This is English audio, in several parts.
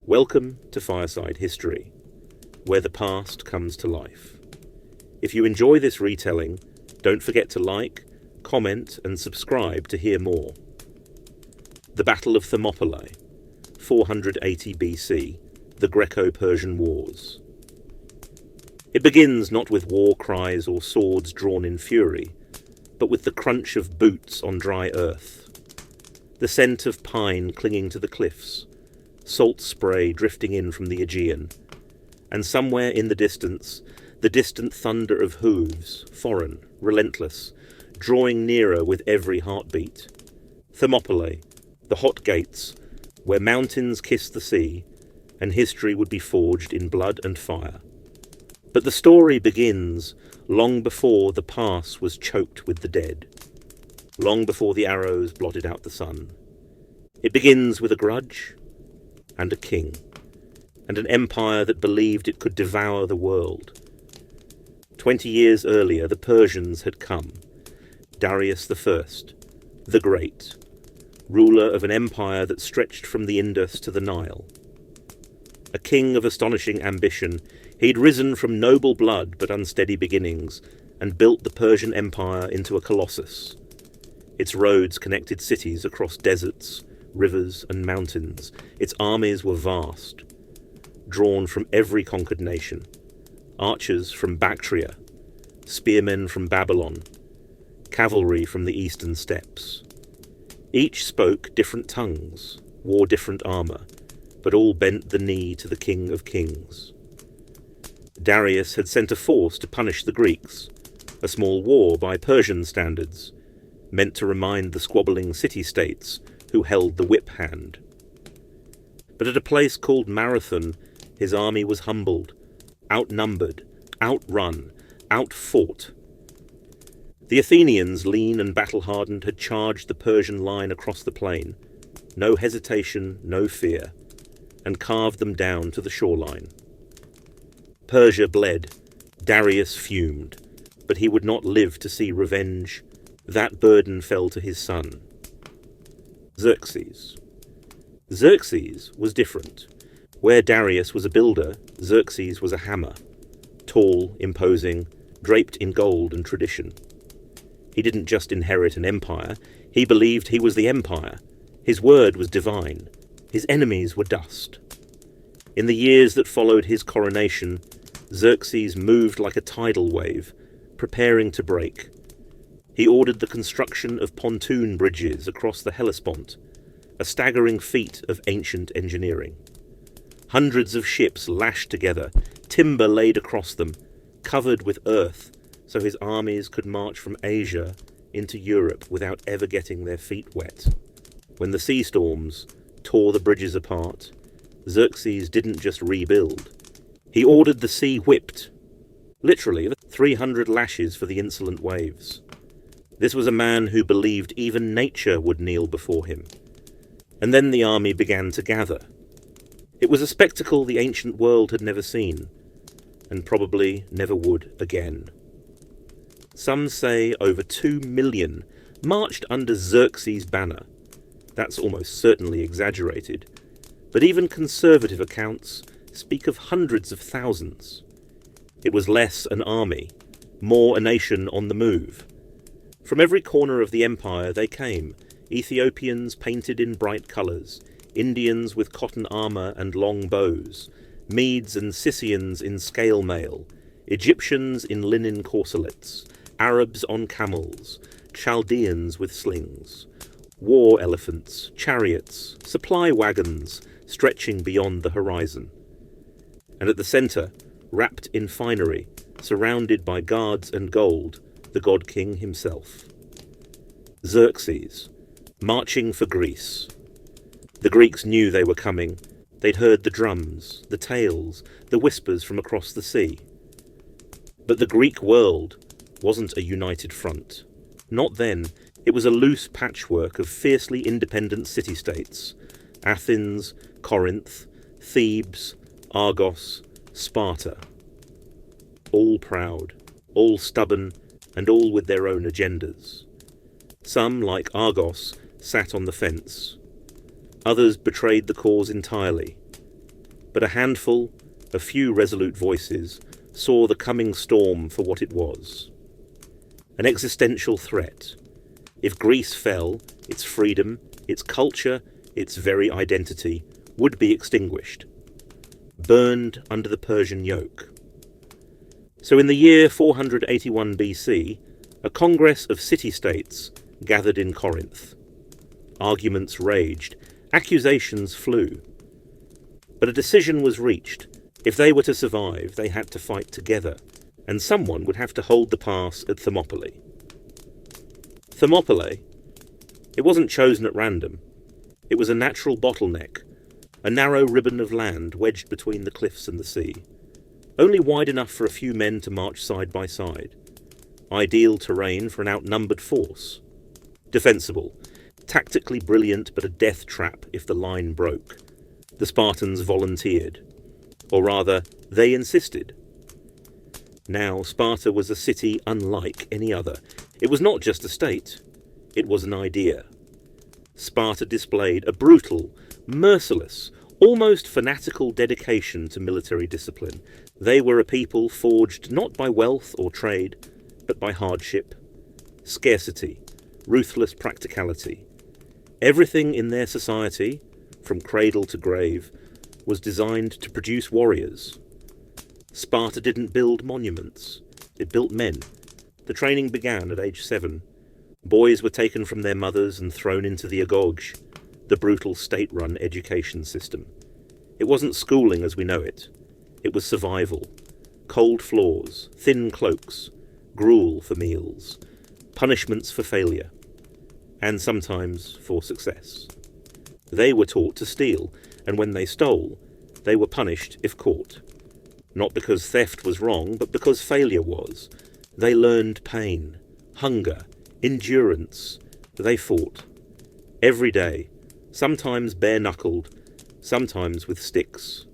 Welcome to Fireside History, where the past comes to life. If you enjoy this retelling, don't forget to like, comment and subscribe to hear more. The Battle of Thermopylae, 480 BC, the Greco-Persian Wars. It begins not with war cries or swords drawn in fury, but with the crunch of boots on dry earth, the scent of pine clinging to the cliffs, salt spray drifting in from the Aegean, and somewhere in the distance, the distant thunder of hooves, foreign, relentless, drawing nearer with every heartbeat. Thermopylae, the hot gates, where mountains kiss the sea, and history would be forged in blood and fire. But the story begins long before the pass was choked with the dead, long before the arrows blotted out the sun. It begins with a grudge, and a king, and an empire that believed it could devour the world. 20 years earlier, the Persians had come. Darius I, the Great, ruler of an empire that stretched from the Indus to the Nile. A king of astonishing ambition, he'd risen from noble blood but unsteady beginnings and built the Persian Empire into a colossus. Its roads connected cities across deserts, rivers and mountains. Its armies were vast, drawn from every conquered nation. Archers from Bactria, spearmen from Babylon, cavalry from the eastern steppes. Each spoke different tongues, wore different armour, but all bent the knee to the King of Kings. Darius had sent a force to punish the Greeks, a small war by Persian standards, meant to remind the squabbling city-states who held the whip hand. But at a place called Marathon, his army was humbled, outnumbered, outrun, outfought. The Athenians, lean and battle-hardened, had charged the Persian line across the plain, no hesitation, no fear, and carved them down to the shoreline. Persia bled, Darius fumed, but he would not live to see revenge. That burden fell to his son, Xerxes. Xerxes was different. Where Darius was a builder, Xerxes was a hammer, tall, imposing, draped in gold and tradition. He didn't just inherit an empire, he believed he was the empire. His word was divine. His enemies were dust. In the years that followed his coronation, Xerxes moved like a tidal wave, preparing to break. He ordered the construction of pontoon bridges across the Hellespont, a staggering feat of ancient engineering. Hundreds of ships lashed together, timber laid across them, covered with earth, so his armies could march from Asia into Europe without ever getting their feet wet. When the sea storms tore the bridges apart, Xerxes didn't just rebuild. He ordered the sea whipped, literally 300 lashes for the insolent waves. This was a man who believed even nature would kneel before him. And then the army began to gather. It was a spectacle the ancient world had never seen, and probably never would again. Some say over 2 million marched under Xerxes' banner. That's almost certainly exaggerated, but even conservative accounts speak of hundreds of thousands. It was less an army, more a nation on the move. From every corner of the empire they came, Ethiopians painted in bright colours, Indians with cotton armour and long bows, Medes and Scythians in scale mail, Egyptians in linen corselets, Arabs on camels, Chaldeans with slings, war elephants, chariots, supply wagons stretching beyond the horizon. And at the centre, wrapped in finery, surrounded by guards and gold, the god king himself. Xerxes, marching for Greece. The Greeks knew they were coming. They'd heard the drums, the tales, the whispers from across the sea. But the Greek world wasn't a united front. Not then. It was a loose patchwork of fiercely independent city-states. Athens, Corinth, Thebes, Argos, Sparta. All proud, all stubborn, and all with their own agendas. Some, like Argos, sat on the fence. Others betrayed the cause entirely. but a handful, a few resolute voices, saw the coming storm for what it was. An existential threat. If Greece fell, its freedom, its culture, its very identity would be extinguished, burned under the Persian yoke. So in the year 481 BC, a congress of city-states gathered in Corinth. Arguments raged, accusations flew. But a decision was reached. If they were to survive, they had to fight together, and someone would have to hold the pass at Thermopylae. Thermopylae, it wasn't chosen at random. It was a natural bottleneck, a narrow ribbon of land wedged between the cliffs and the sea, only wide enough for a few men to march side by side. Ideal terrain for an outnumbered force. Defensible, tactically brilliant, but a death trap if the line broke. The Spartans volunteered. Or rather, they insisted. Now, Sparta was a city unlike any other. It was not just a state. It was an idea. Sparta displayed a brutal, merciless, almost fanatical dedication to military discipline. They were a people forged not by wealth or trade, but by hardship, scarcity, ruthless practicality. Everything in their society, from cradle to grave, was designed to produce warriors. Sparta didn't build monuments, it built men. The training began at age 7. Boys were taken from their mothers and thrown into the agog, the brutal state-run education system. It wasn't schooling as we know it. It was survival. Cold floors, thin cloaks, gruel for meals, punishments for failure, and sometimes for success. They were taught to steal, and when they stole, they were punished if caught. Not because theft was wrong, but because failure was. They learned pain, hunger, endurance. They fought. Every day, sometimes bare-knuckled, sometimes with sticks.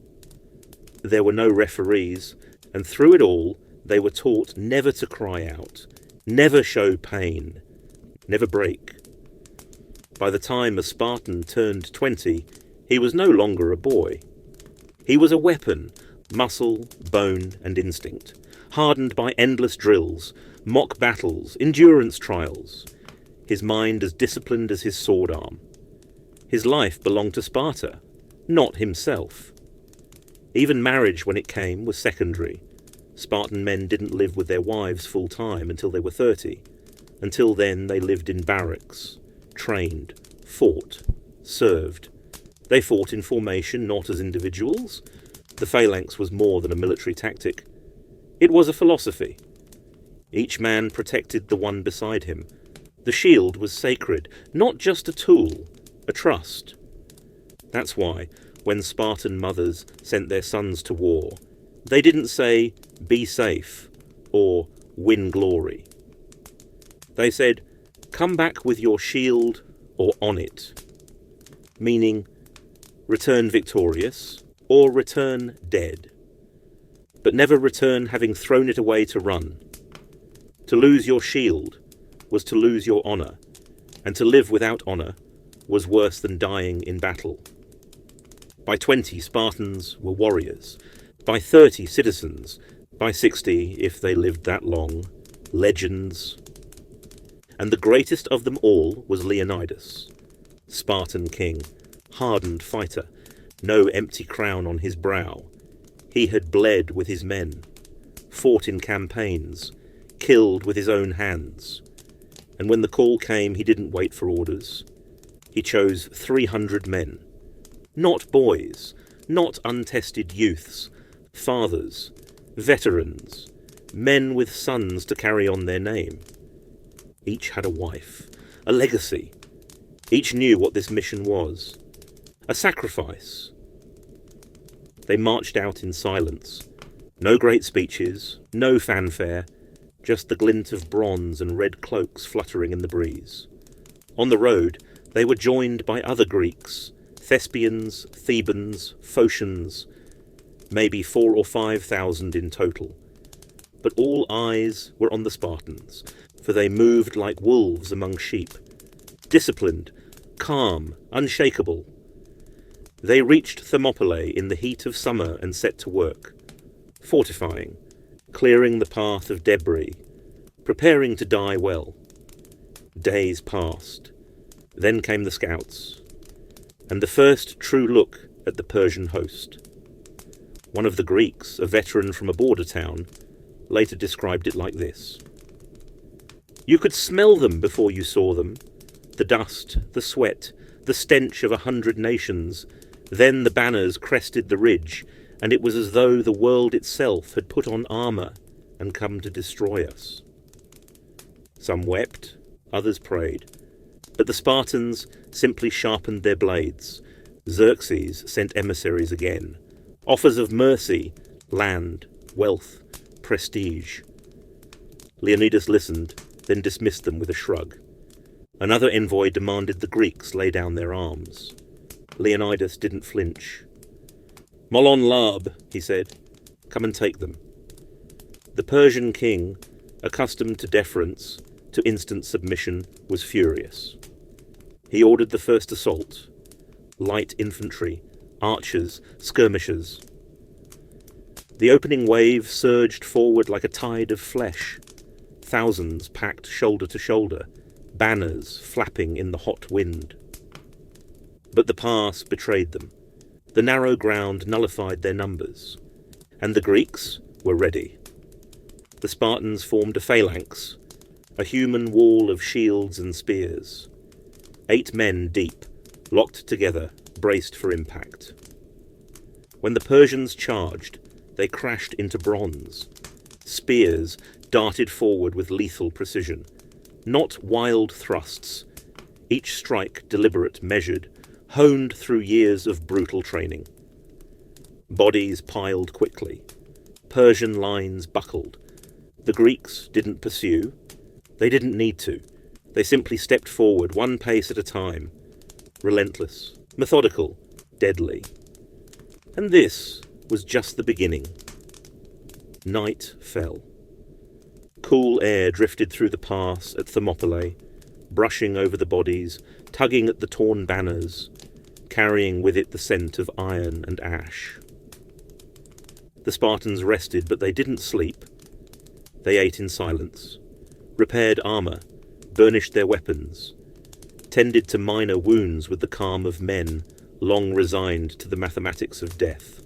There were no referees, and through it all, they were taught never to cry out, never show pain, never break. By the time a Spartan turned 20, he was no longer a boy. He was a weapon, muscle, bone, and instinct, hardened by endless drills, mock battles, endurance trials. His mind as disciplined as his sword arm. His life belonged to Sparta, not himself. Even marriage, when it came, was secondary. Spartan men didn't live with their wives full time until they were 30. Until then, they lived in barracks, trained, fought, served. They fought in formation, not as individuals. The phalanx was more than a military tactic. It was a philosophy. Each man protected the one beside him. The shield was sacred, not just a tool, a trust. That's why, when Spartan mothers sent their sons to war, they didn't say, "Be safe," or "Win glory." They said, "Come back with your shield or on it," meaning return victorious or return dead, but never return having thrown it away to run. To lose your shield was to lose your honour, and to live without honour was worse than dying in battle. By 20, Spartans were warriors. By 30, citizens. By 60, if they lived that long, legends. And the greatest of them all was Leonidas, Spartan king, hardened fighter, no empty crown on his brow. He had bled with his men, fought in campaigns, killed with his own hands. And when the call came, he didn't wait for orders. He chose 300 men. Not boys, not untested youths, fathers, veterans, men with sons to carry on their name. Each had a wife, a legacy. Each knew what this mission was. A sacrifice. They marched out in silence. No great speeches, no fanfare, just the glint of bronze and red cloaks fluttering in the breeze. On the road, they were joined by other Greeks, Thespians, Thebans, Phocians, maybe 4,000 or 5,000 in total. But all eyes were on the Spartans, for they moved like wolves among sheep, disciplined, calm, unshakable. They reached Thermopylae in the heat of summer and set to work, fortifying, clearing the path of debris, preparing to die well. Days passed. Then came the scouts, and the first true look at the Persian host. One of the Greeks, a veteran from a border town, later described it like this: "You could smell them before you saw them, the dust, the sweat, the stench of 100 nations. Then the banners crested the ridge, and it was as though the world itself had put on armour and come to destroy us." Some wept, others prayed, but the Spartans simply sharpened their blades. Xerxes sent emissaries again, offers of mercy, land, wealth, prestige. Leonidas listened, then dismissed them with a shrug. Another envoy demanded the Greeks lay down their arms. Leonidas didn't flinch. "Molon Lab," he said, "come and take them." The Persian king, accustomed to deference, to instant submission, was furious. He ordered the first assault. Light infantry, archers, skirmishers. The opening wave surged forward like a tide of flesh. Thousands packed shoulder to shoulder, banners flapping in the hot wind. But the pass betrayed them. The narrow ground nullified their numbers, and the Greeks were ready. The Spartans formed a phalanx, a human wall of shields and spears. 8 men deep, locked together, braced for impact. When the Persians charged, they crashed into bronze. Spears darted forward with lethal precision, not wild thrusts, each strike deliberate, measured, honed through years of brutal training. Bodies piled quickly. Persian lines buckled. The Greeks didn't pursue. They didn't need to. They simply stepped forward, one pace at a time, relentless, methodical, deadly. And this was just the beginning. Night fell. Cool air drifted through the pass at Thermopylae, brushing over the bodies, tugging at the torn banners, carrying with it the scent of iron and ash. The Spartans rested, but they didn't sleep. They ate in silence, repaired armour, burnished their weapons, tended to minor wounds with the calm of men long resigned to the mathematics of death.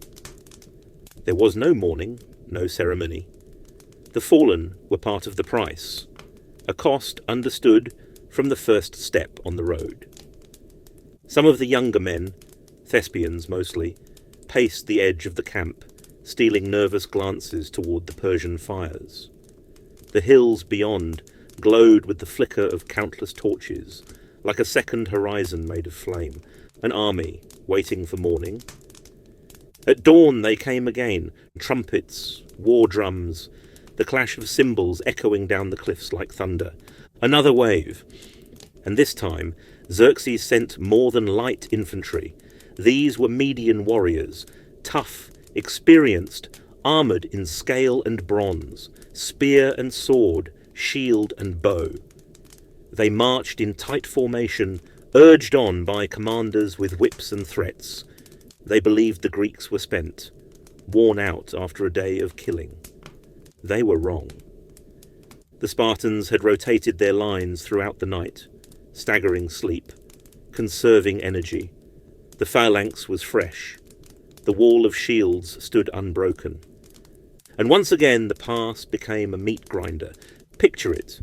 There was no mourning, no ceremony. The fallen were part of the price, a cost understood from the first step on the road. Some of the younger men, thespians mostly, paced the edge of the camp, stealing nervous glances toward the Persian fires. The hills beyond glowed with the flicker of countless torches, like a second horizon made of flame, an army waiting for morning. At dawn they came again, trumpets, war drums, the clash of cymbals echoing down the cliffs like thunder. Another wave. And this time, Xerxes sent more than light infantry. These were Median warriors, tough, experienced, armoured in scale and bronze, spear and sword, shield and bow. They marched in tight formation, urged on by commanders with whips and threats. They believed the Greeks were spent, worn out after a day of killing. They were wrong. The Spartans had rotated their lines throughout the night, staggering sleep, conserving energy. The phalanx was fresh. The wall of shields stood unbroken. And once again the pass became a meat grinder. Picture it.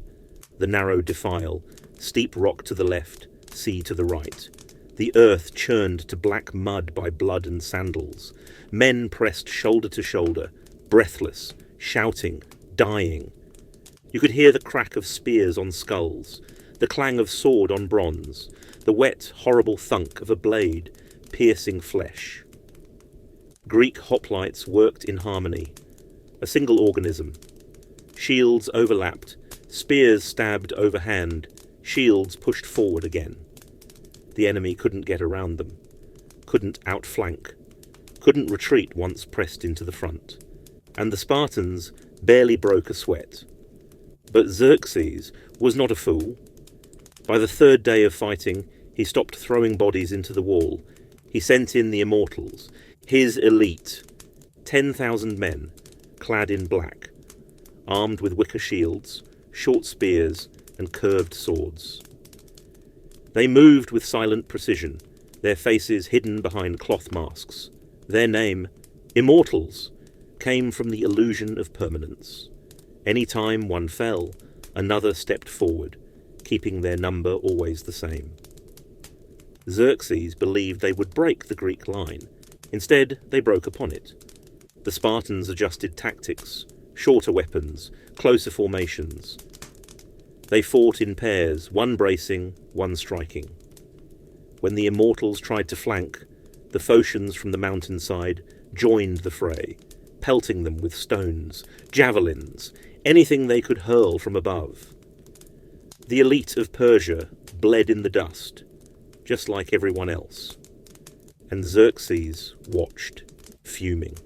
The narrow defile, steep rock to the left, sea to the right. The earth churned to black mud by blood and sandals. Men pressed shoulder to shoulder, breathless, shouting, dying. You could hear the crack of spears on skulls, the clang of sword on bronze, the wet, horrible thunk of a blade piercing flesh. Greek hoplites worked in harmony, a single organism. Shields overlapped, spears stabbed overhand, shields pushed forward again. The enemy couldn't get around them, couldn't outflank, couldn't retreat once pressed into the front. And the Spartans barely broke a sweat. But Xerxes was not a fool. By the third day of fighting, he stopped throwing bodies into the wall. He sent in the immortals, his elite, 10,000 men, clad in black, armed with wicker shields, short spears, and curved swords. They moved with silent precision, their faces hidden behind cloth masks. Their name, Immortals, came from the illusion of permanence. Any time one fell, another stepped forward, keeping their number always the same. Xerxes believed they would break the Greek line. Instead, they broke upon it. The Spartans adjusted tactics, shorter weapons, closer formations. They fought in pairs, one bracing, one striking. When the Immortals tried to flank, the Phocians from the mountainside joined the fray, pelting them with stones, javelins, anything they could hurl from above. The elite of Persia bled in the dust, just like everyone else, and Xerxes watched, fuming.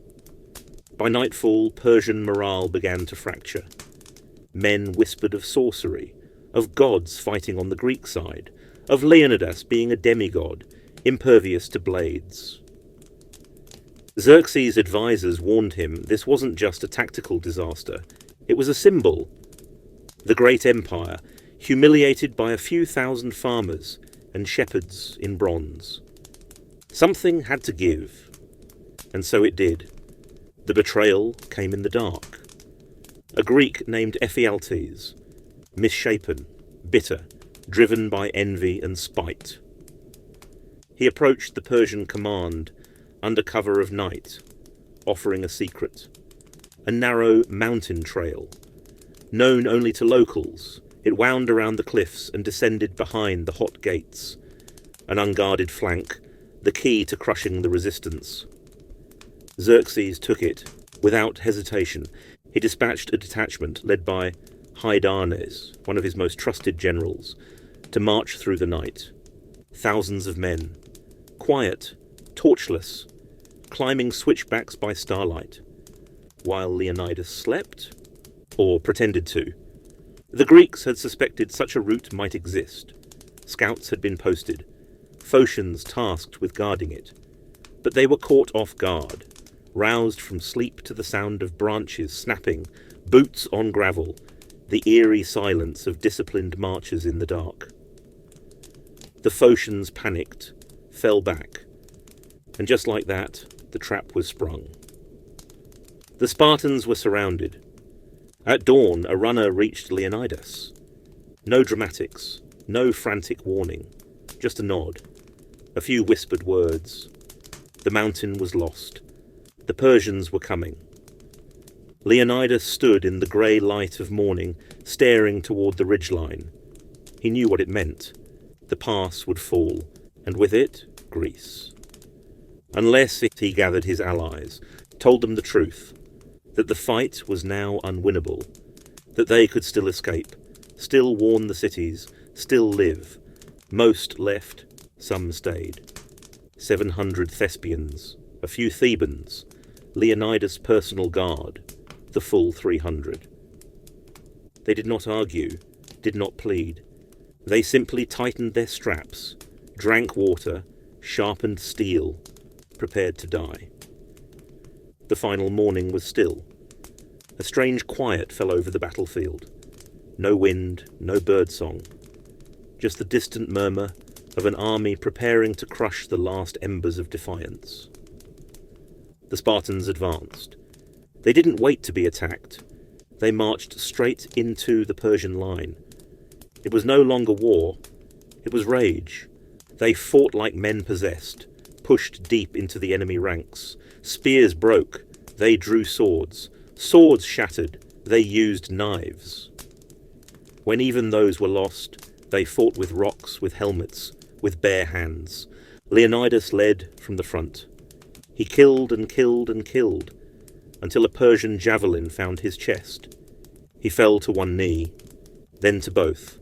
By nightfall, Persian morale began to fracture. Men whispered of sorcery, of gods fighting on the Greek side, of Leonidas being a demigod, impervious to blades. Xerxes' advisors warned him this wasn't just a tactical disaster, it was a symbol. The great empire, humiliated by a few thousand farmers and shepherds in bronze. Something had to give, and so it did. The betrayal came in the dark. A Greek named Ephialtes, misshapen, bitter, driven by envy and spite. He approached the Persian command under cover of night, offering a secret. A narrow mountain trail, known only to locals. It wound around the cliffs and descended behind the hot gates. An unguarded flank, the key to crushing the resistance. Xerxes took it without hesitation. He dispatched a detachment led by Hydarnes, one of his most trusted generals, to march through the night. Thousands of men, quiet, torchless, climbing switchbacks by starlight, while Leonidas slept, or pretended to. The Greeks had suspected such a route might exist. Scouts had been posted, Phocians tasked with guarding it. But they were caught off guard, roused from sleep to the sound of branches snapping, boots on gravel, the eerie silence of disciplined marchers in the dark. The Phocians panicked, fell back, and just like that, the trap was sprung. The Spartans were surrounded. At dawn, a runner reached Leonidas. No dramatics, no frantic warning, just a nod, a few whispered words. The mountain was lost. The Persians were coming. Leonidas stood in the grey light of morning, staring toward the ridgeline. He knew what it meant. The pass would fall, and with it, Greece. Unless he gathered his allies, told them the truth, that the fight was now unwinnable, that they could still escape, still warn the cities, still live. Most left, some stayed. 700 Thespians, a few Thebans, Leonidas' personal guard, the full 300. They did not argue, did not plead. They simply tightened their straps, drank water, sharpened steel, prepared to die. The final morning was still. A strange quiet fell over the battlefield. No wind, no birdsong. Just the distant murmur of an army preparing to crush the last embers of defiance. The Spartans advanced. They didn't wait to be attacked. They marched straight into the Persian line. It was no longer war. It was rage. They fought like men possessed, pushed deep into the enemy ranks. Spears broke. They drew swords. Swords shattered. They used knives. When even those were lost, they fought with rocks, with helmets, with bare hands. Leonidas led from the front. He killed and killed and killed, until a Persian javelin found his chest. He fell to one knee, then to both,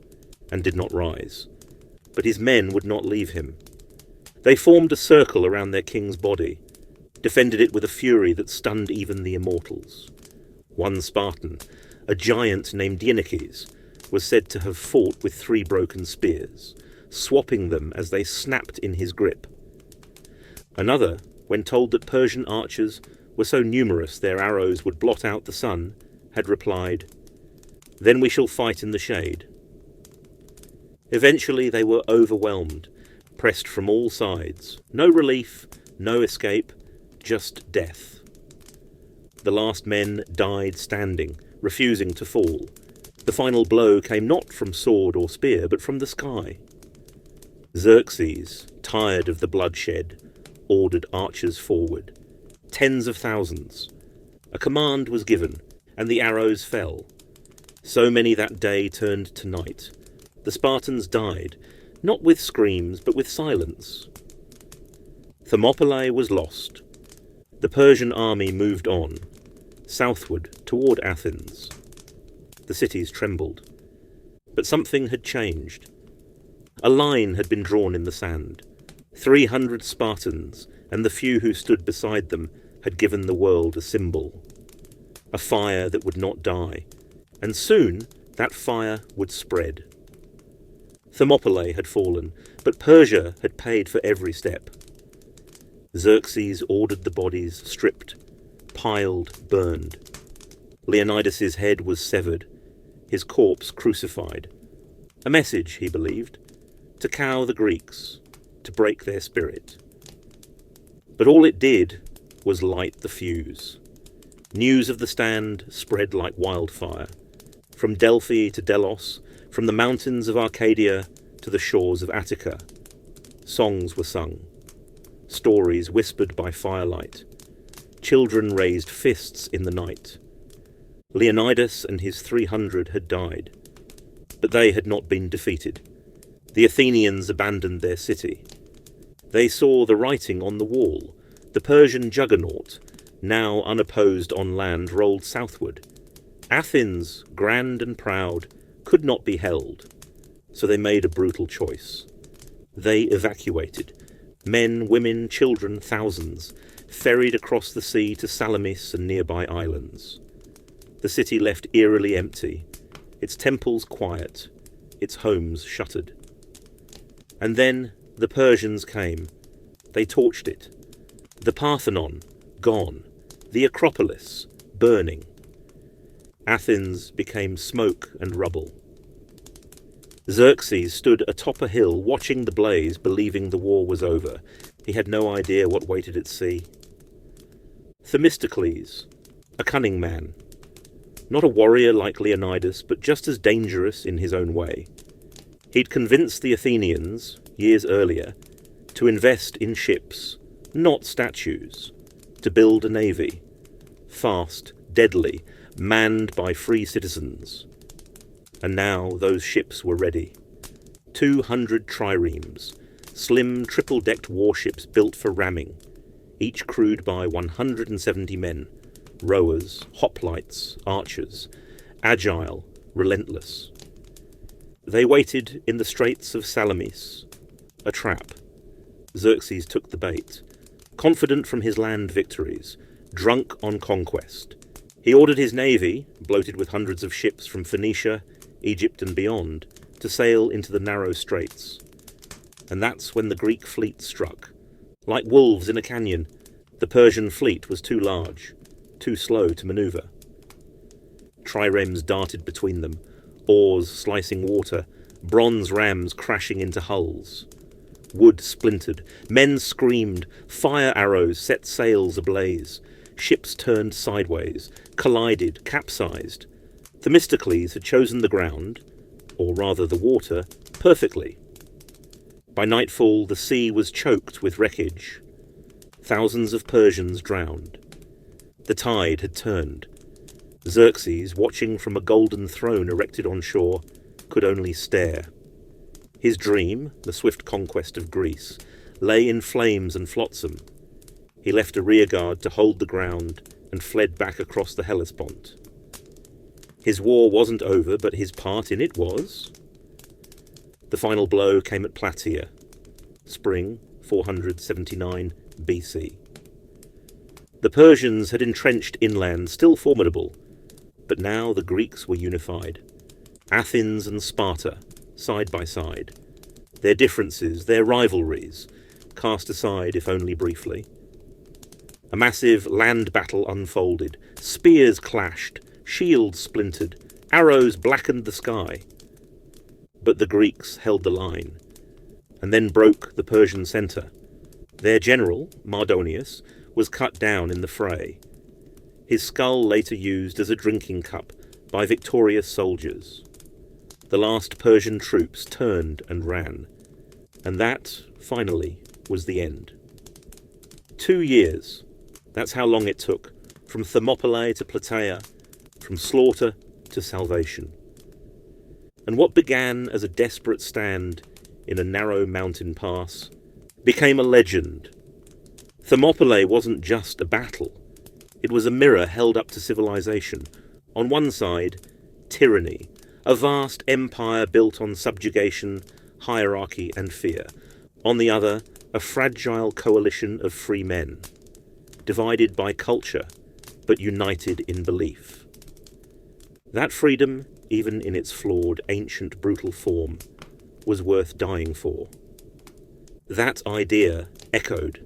and did not rise. But his men would not leave him. They formed a circle around their king's body, defended it with a fury that stunned even the immortals. One Spartan, a giant named Dieneces, was said to have fought with 3 broken spears, swapping them as they snapped in his grip. Another, when told that Persian archers were so numerous their arrows would blot out the sun, had replied, "Then we shall fight in the shade." Eventually they were overwhelmed, pressed from all sides. No relief, no escape, just death. The last men died standing, refusing to fall. The final blow came not from sword or spear, but from the sky. Xerxes, tired of the bloodshed, ordered archers forward. Tens of thousands. A command was given, and the arrows fell. So many that day turned to night. The Spartans died, not with screams, but with silence. Thermopylae was lost. The Persian army moved on, southward toward Athens. The cities trembled. But something had changed. A line had been drawn in the sand. 300 Spartans, and the few who stood beside them, had given the world a symbol. A fire that would not die, and soon that fire would spread. Thermopylae had fallen, but Persia had paid for every step. Xerxes ordered the bodies stripped, piled, burned. Leonidas's head was severed, his corpse crucified. A message, he believed, to cow the Greeks, to break their spirit. But all it did was light the fuse. News of the stand spread like wildfire. From Delphi to Delos, from the mountains of Arcadia to the shores of Attica, songs were sung, stories whispered by firelight. Children raised fists in the night. Leonidas and his 300 had died, but they had not been defeated. The Athenians abandoned their city. They saw the writing on the wall. The Persian juggernaut, now unopposed on land, rolled southward. Athens, grand and proud, could not be held, so they made a brutal choice. They evacuated. Men, women, children, thousands, ferried across the sea to Salamis and nearby islands. The city left eerily empty, its temples quiet, its homes shuttered. And then the Persians came. They torched it. The Parthenon, gone. The Acropolis, burning. Athens became smoke and rubble. Xerxes stood atop a hill watching the blaze, believing the war was over. He had no idea what waited at sea. Themistocles, a cunning man. Not a warrior like Leonidas, but just as dangerous in his own way. He'd convinced the Athenians, years earlier, to invest in ships, not statues, to build a navy, fast, deadly, manned by free citizens. And now those ships were ready. 200 triremes, slim triple-decked warships built for ramming, each crewed by 170 men, rowers, hoplites, archers, agile, relentless. They waited in the straits of Salamis, a trap. Xerxes took the bait, confident from his land victories, drunk on conquest. He ordered his navy, bloated with hundreds of ships from Phoenicia, Egypt and beyond, to sail into the narrow straits. And that's when the Greek fleet struck. Like wolves in a canyon, the Persian fleet was too large, too slow to manoeuvre. Triremes darted between them, oars slicing water, bronze rams crashing into hulls. Wood splintered, men screamed, fire arrows set sails ablaze, ships turned sideways, collided, capsized. Themistocles had chosen the ground, or rather the water, perfectly. By nightfall the sea was choked with wreckage. Thousands of Persians drowned. The tide had turned. Xerxes, watching from a golden throne erected on shore, could only stare. His dream, the swift conquest of Greece, lay in flames and flotsam. He left a rearguard to hold the ground and fled back across the Hellespont. His war wasn't over, but his part in it was. The final blow came at Plataea, spring 479 BC. The Persians had entrenched inland, still formidable, but now the Greeks were unified. Athens and Sparta, side by side. Their differences, their rivalries, cast aside if only briefly. A massive land battle unfolded. Spears clashed, shields splintered, arrows blackened the sky. But the Greeks held the line, and then broke the Persian centre. Their general, Mardonius, was cut down in the fray, his skull later used as a drinking cup by victorious soldiers. The last Persian troops turned and ran, and that, finally, was the end. 2 years, that's how long it took, from Thermopylae to Plataea, from slaughter to salvation. And what began as a desperate stand in a narrow mountain pass became a legend. Thermopylae wasn't just a battle. It was a mirror held up to civilization. On one side, tyranny, a vast empire built on subjugation, hierarchy and fear. On the other, a fragile coalition of free men, divided by culture, but united in belief. That freedom, even in its flawed, ancient, brutal form, was worth dying for. That idea echoed.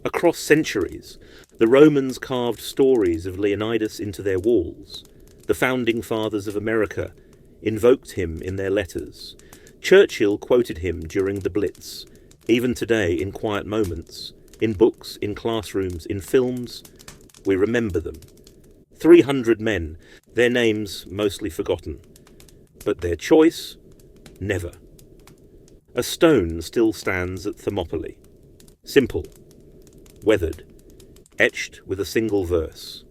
Across centuries, the Romans carved stories of Leonidas into their walls. The founding fathers of America invoked him in their letters. Churchill quoted him during the Blitz. Even today, in quiet moments, in books, in classrooms, in films, we remember them. 300 men, their names mostly forgotten, but their choice, never. A stone still stands at Thermopylae. Simple, weathered, etched with a single verse.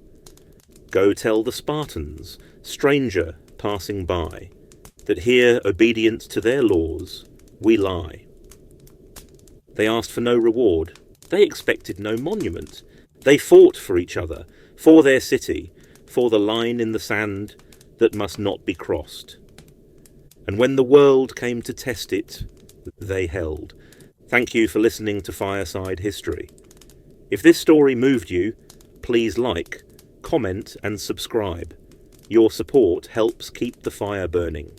Go tell the Spartans, stranger passing by, that here, obedient to their laws, we lie. They asked for no reward. They expected no monument. They fought for each other, for their city, for the line in the sand that must not be crossed. And when the world came to test it, they held. Thank you for listening to Fireside History. If this story moved you, please like, comment and subscribe. Your support helps keep the fire burning.